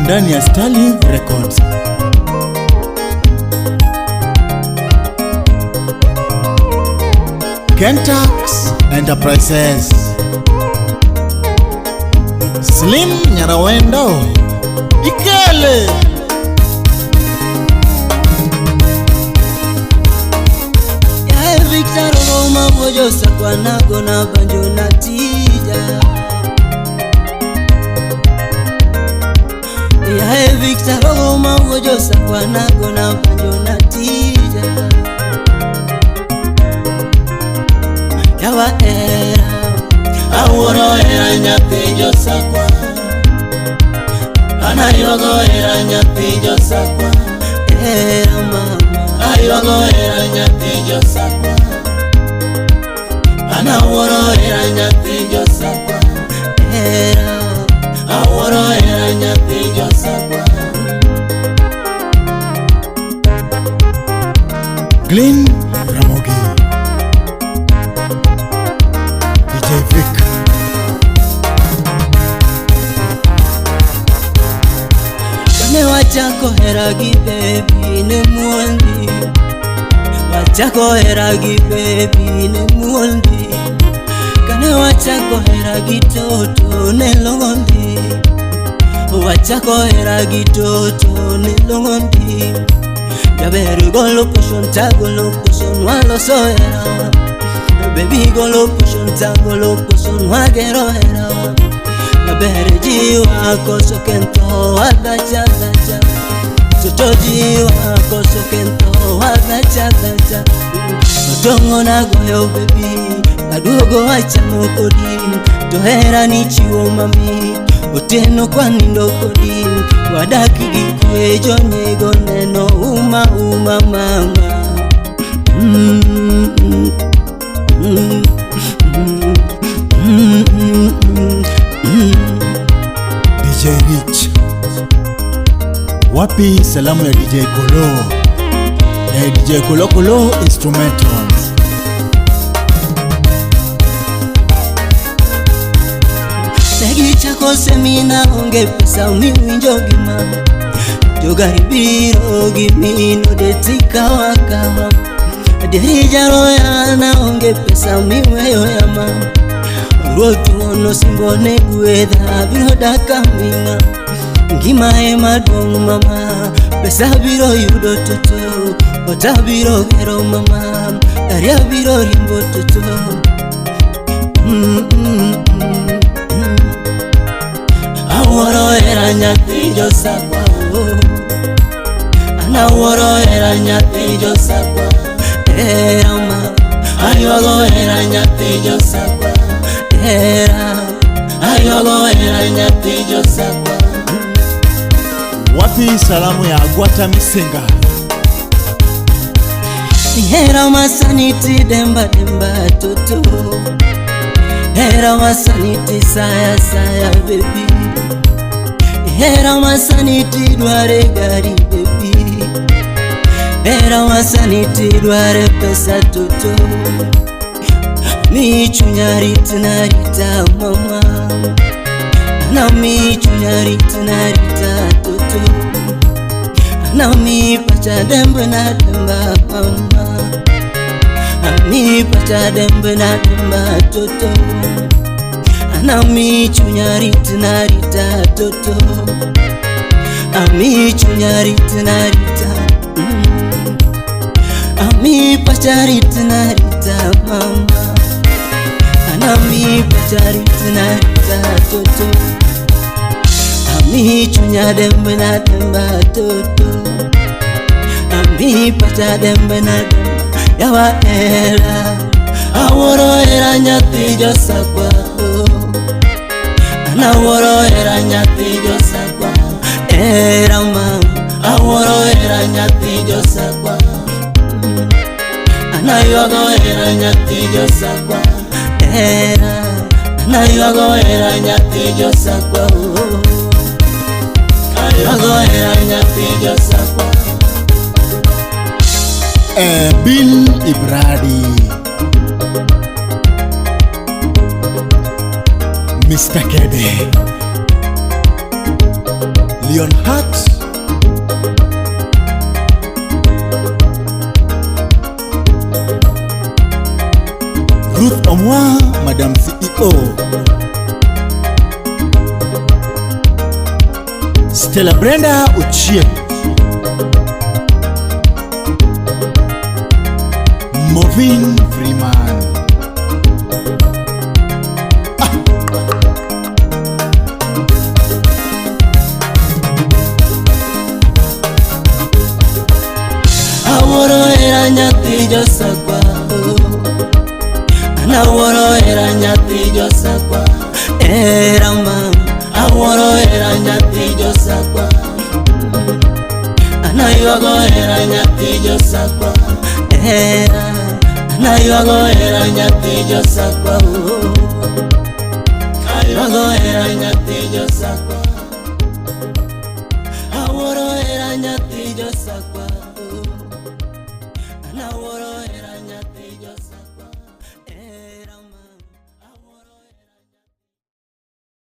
ndani ya Sterling Records. Kentax Enterprises, Slim Nyarawendo Ikele, ya Victor Roma Bojo Sakwana Gona Banjo Natija, ya Victor Roma Bojo Sakwana Gona Banjo Natija, yawa era aworo era nyapijo sakwa, anayogo era nyapijo sakwa, era mama ayogo era nyapijo sakwa, anaworo era nyapijo sakwa, era aworo era nyapijo sakwa. Glenn Ramogi, DJ Vic, kane wachako heragi baby ne muondi, wachako heragi baby ne muondi, kane wachako heragi toto ne longondi, wachako heragi toto ne longondi, jaber golo pushon tagolo pushon walo soera, baby golo pushon tagolo pushon wagero era, jaber jiwa koso kento wadacha dacha, soto jiwa koso kento wadacha dacha, sotongo na goyo baby, adugo wacha mokodi, tohera ni chiwo mami, oteno kwa nindo kodi, wadaki gikwe jonyego neno uma mama. DJ Rich, wapi salamu ya DJ Kolo na DJ Kolo Instrumentals. Segi chako semina onge pesa umiwinjo gima, jogari biro gimino detika wakawa, derijaro yana onge pesa umiweyo yama, rotu ono simbone guedha biro daka minga, ngima ema dong mama, pesa biro yudo toto, ota biro gero mama, daria biro rimbo toto. Aworo era nyapijo sakwa, anaworo era nyapijo sakwa, era ma ayogo era nyapijo sakwa, era ayogo era nyapijo sakwa. Wapi salamu ya Agwata Misenga, era masaniti demba toto, era masaniti saya baby, era masaniti dware gari baby, era masaniti dware pesa toto, mi chunyari tunarita mama, na mi chunyari tunarita toto, na mi pacha demba na demba mama, na mi pacha demba na demba toto, Ami chunyari tunarita toto, ami chunyari tunarita, ami pachari tunarita mama, anami pachari tunarita toto, ami chunyadembe na demba toto, ami pachadembe na demba yawa era, aworo era nyatijo sakwa, aworo era nyatijo sakwa, era mama, aworo era nyatijo sakwa, anayogo era nyatijo sakwa, era anayogo era nyatijo sakwa, anayogo era nyatijo sakwa. Bill Ibradi, Mr. Kebe, Leon Hart, Ruth Omwa, Madam CEO, Stella Brenda Ochieng, Movin Freeman, Aworo era nyathi josakwa, Aworo era nyathi josakwa, era mama. Aworo era nyathi josakwa, Anayuago era nyathi josakwa, Anayuago era nyathi josakwa, Ayuago era nyathi josakwa, Aworo era nyathi josakwa.